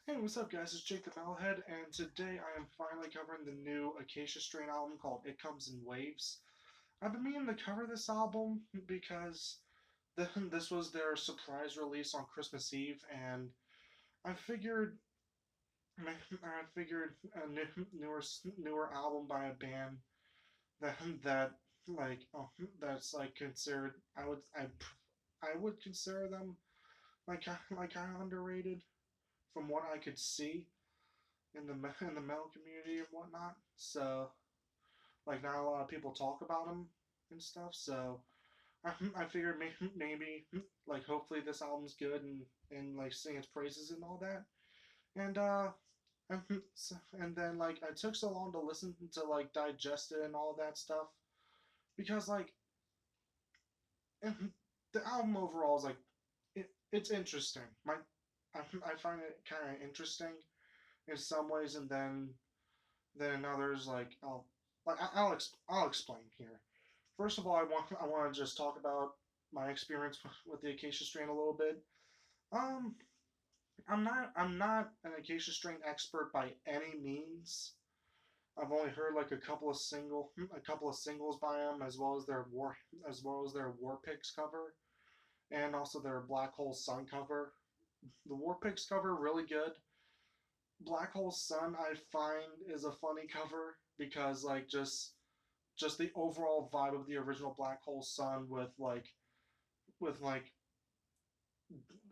Hey, what's up, guys? It's Jake the Metalhead, and today I am finally covering the new Acacia Strain album called It Comes in Waves. I've been meaning to cover this album because this was their surprise release on Christmas Eve, and I figured a newer album by a band that like that's like considered I would consider them kind of underrated from what I could see in the metal community and whatnot. So like not a lot of people talk about them and stuff. So I figured maybe like hopefully this album's good and like sing its praises and all that. And and then like I took so long to listen to like digest it and all that stuff because like the album overall is like it's interesting. I find it kind of interesting in some ways, and then in others I'll explain here. First of all, I want to just talk about my experience with the Acacia strain a little bit. Um, I'm not an Acacia strain expert by any means. I've only heard like a couple of singles by them, as well as their War Pigs cover, and also their Black Hole Sun cover. The War Pigs cover really good. Black Hole Sun I find is a funny cover because like just the overall vibe of the original Black Hole Sun with like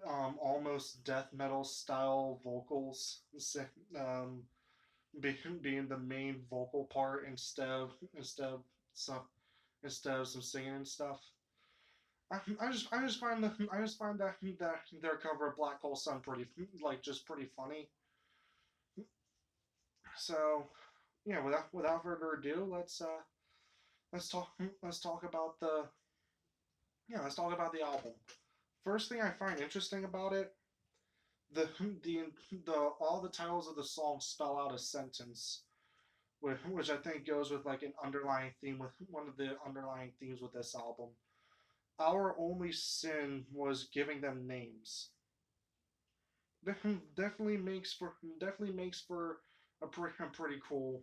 almost death metal style vocals, um, being the main vocal part some instead of some singing and stuff. I just find that their cover of Black Hole Sun pretty funny. So yeah, without further ado, let's talk let's talk about the let's talk about the album. First thing I find interesting about it, the the all the titles of the songs spell out a sentence, which I think goes with like an underlying theme with one of the underlying themes with this album. Our only sin was giving them names. Definitely makes for a pretty cool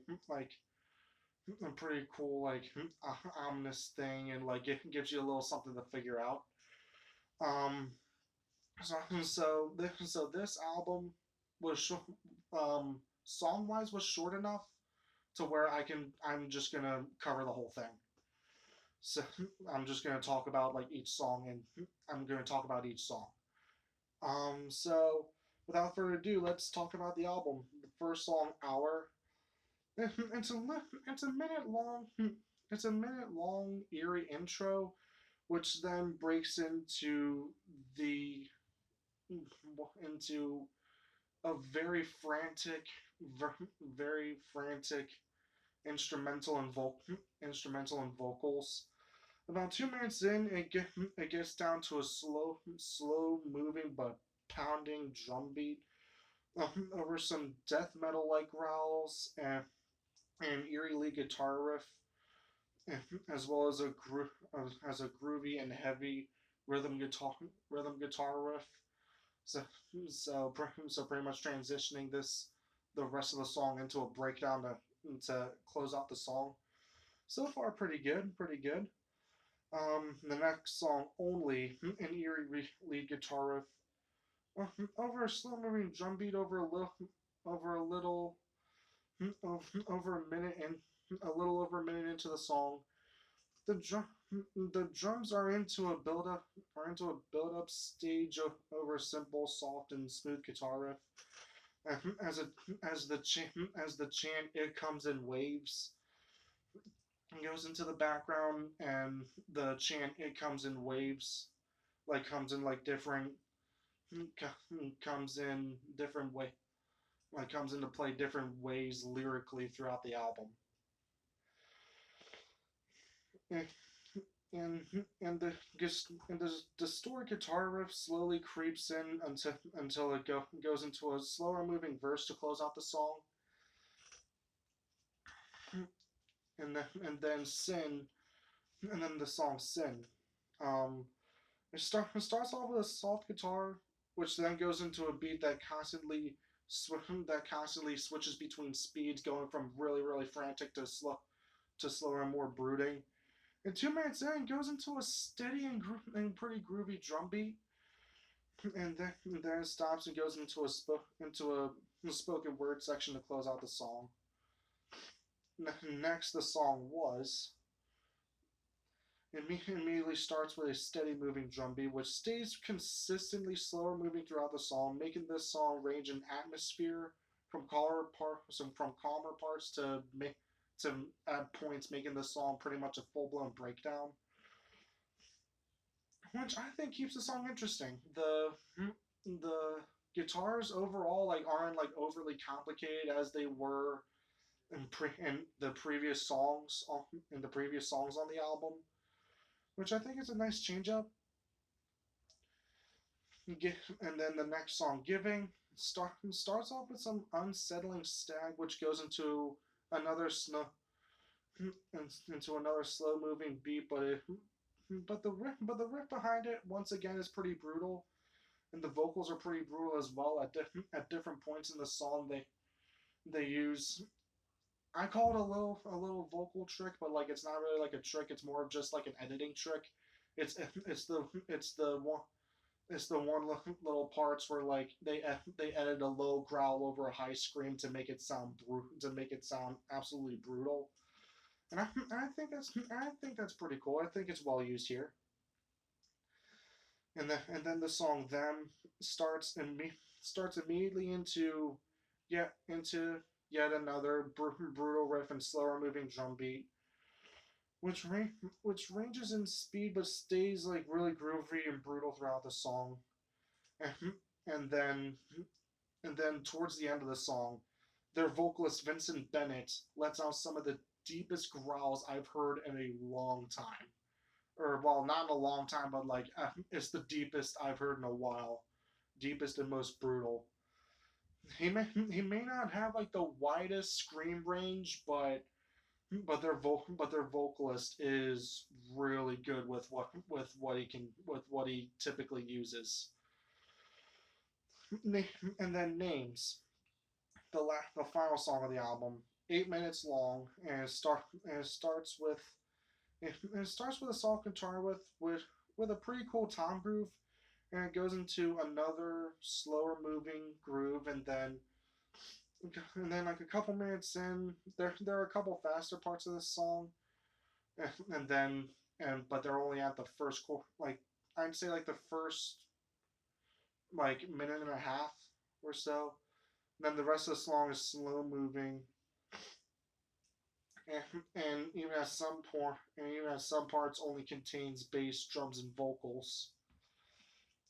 a pretty cool ominous thing, and like it gives you a little something to figure out. Um, so this album was song wise was short enough to where I'm just gonna cover the whole thing. So I'm just gonna talk about like each song, and I'm gonna talk about each song. So without further ado, let's talk about the album. The first song, "Hour," it's a minute long. It's a minute long eerie intro, which then breaks the into a very frantic instrumental and vocals. About 2 minutes in, it gets down to a slow moving but pounding drum beat over some death metal like growls and eerie lead guitar riff, as well as as a groovy and heavy rhythm guitar riff. So so pretty much transitioning the rest of the song into a breakdown to close out the song. So far, pretty good. The next song, "Only," an eerie lead guitar riff over a slow moving drum beat over a little over a minute and a little over a minute into the song. The drum the drums are into a build up stage over a simple, soft, and smooth guitar riff. As a as the chant "It Comes in Waves" goes into the background, and the chant "It Comes in Waves" comes in comes in different way comes into play different ways lyrically throughout the album. And and the distorted guitar riff slowly creeps in until goes into a slower moving verse to close out the song, and then sin and then the song "Sin." Um, it starts off with a soft guitar, which then goes into a beat that constantly that constantly switches between speeds, going from really frantic to slower and more brooding. And 2 minutes in, goes into a steady and pretty groovy drum beat, and then it stops and goes into a spoken word section to close out the song. Next, the song was. It immediately starts with a steady moving drum beat, which stays consistently slower moving throughout the song, making this song range in atmosphere from calmer parts to at points making this song pretty much a full blown breakdown, which I think keeps the song interesting. The guitars overall like aren't like overly complicated as they were in the previous songs on the album, which I think is a nice change up. And then the next song, Giving, starts off with some unsettling stag, which goes another snow into another slow moving beat, but the riff behind it once again is pretty brutal, and the vocals are pretty brutal as well. At different points in the song, they use. I call it a little vocal trick, but like it's not really like a trick. It's more of just like an editing trick. It's it's the it's the one It's the one little parts where like they edit a low growl over a high scream to make it sound absolutely brutal, and I think that's pretty cool. I think it's well used here. And then the song "Them" starts and starts immediately into yet another brutal riff and slower moving drum beat, which which ranges in speed but stays like really groovy and brutal throughout the song. And, and then and then towards the end of the song, their vocalist Vincent Bennett lets out some of the deepest growls I've heard in a long time. Or well, not in a long time, but like it's the deepest I've heard in a while. Deepest and most brutal. He may not have like the widest scream range, but their vocalist is really good with what he typically uses. And then names. The final song of the album, 8 minutes long, and it starts with a soft guitar with a pretty cool tom groove, and it goes into another slower moving groove, and then like a couple minutes in, there are a couple faster parts of this song, and then but they're only at the first like I'd say like the first like minute and a half or so. Then the rest of the song is slow moving, and even at some parts only contains bass, drums, and vocals,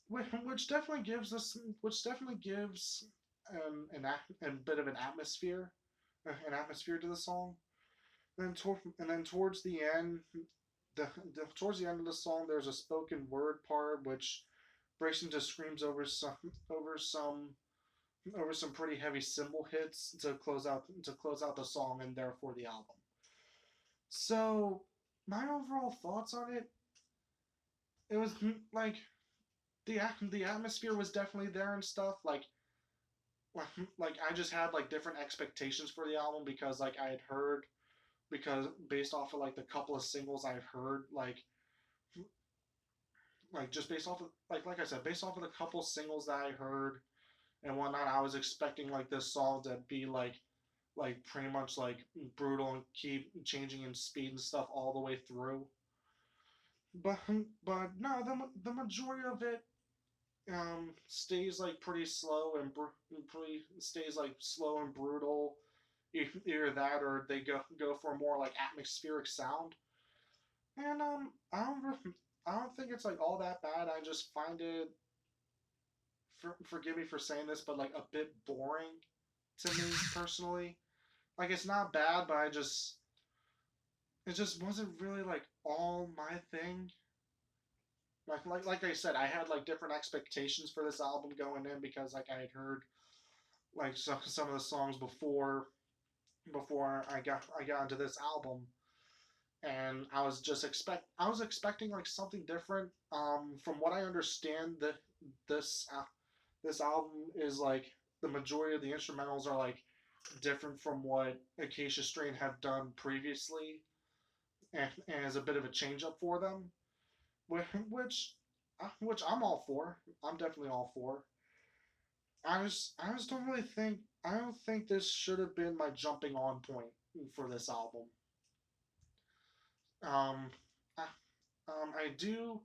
which definitely gives a bit of an atmosphere to the song. And then towards the end, towards the end of the song, there's a spoken word part which breaks into screams over some over some pretty heavy cymbal hits to close out the song and therefore the album. So my overall thoughts on it, it was like the atmosphere was definitely there and stuff. Like I just had like different expectations for the album because like I had heard because based off of like the couple of singles I've heard like just based off of like I said based off of the couple singles that I heard and whatnot, I was expecting like this song to be like pretty much like brutal and keep changing in speed and stuff all the way through. But but no, the majority of it stays like pretty slow and pretty stays like slow and brutal. Either that or they go for a more like atmospheric sound. And I don't think it's like all that bad. I just find it forgive me for saying this, but like a bit boring to me personally. Like it's not bad, but it just wasn't really like all my thing. Like I said, I had like different expectations for this album going in because like I had heard like some of the songs before I got into this album, and I was expecting like something different. From what I understand, that this this album is like the majority of the instrumentals are like different from what Acacia Strain have done previously, and is a bit of a change up for them, which which I'm all for. I'm definitely all for. I just don't really think I don't think this should have been my jumping on point for this album. Um, I, I do.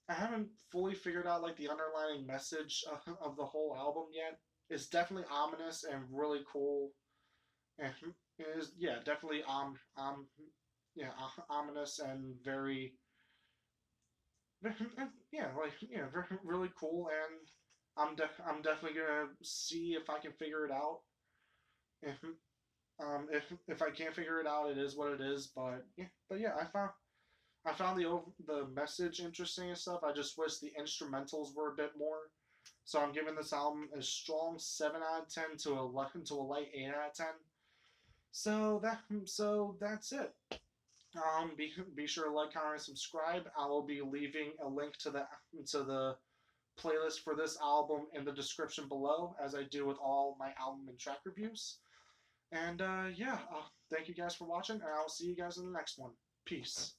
I haven't fully figured out like the underlying message of the whole album yet. It's definitely ominous and really cool, and it is yeah definitely yeah ominous and very yeah like yeah very, really cool, and I'm definitely gonna see if I can figure it out. If if I can't figure it out, it is what it is. But yeah, I found the message interesting and stuff. I just wish the instrumentals were a bit more. So I'm giving this album a strong 7 out of 10 to a light 8 out of 10. So that's it. Be sure to like, comment, and subscribe. I will be leaving a link to the playlist for this album in the description below, as I do with all my album and track reviews. And yeah, thank you guys for watching, and I will see you guys in the next one. Peace.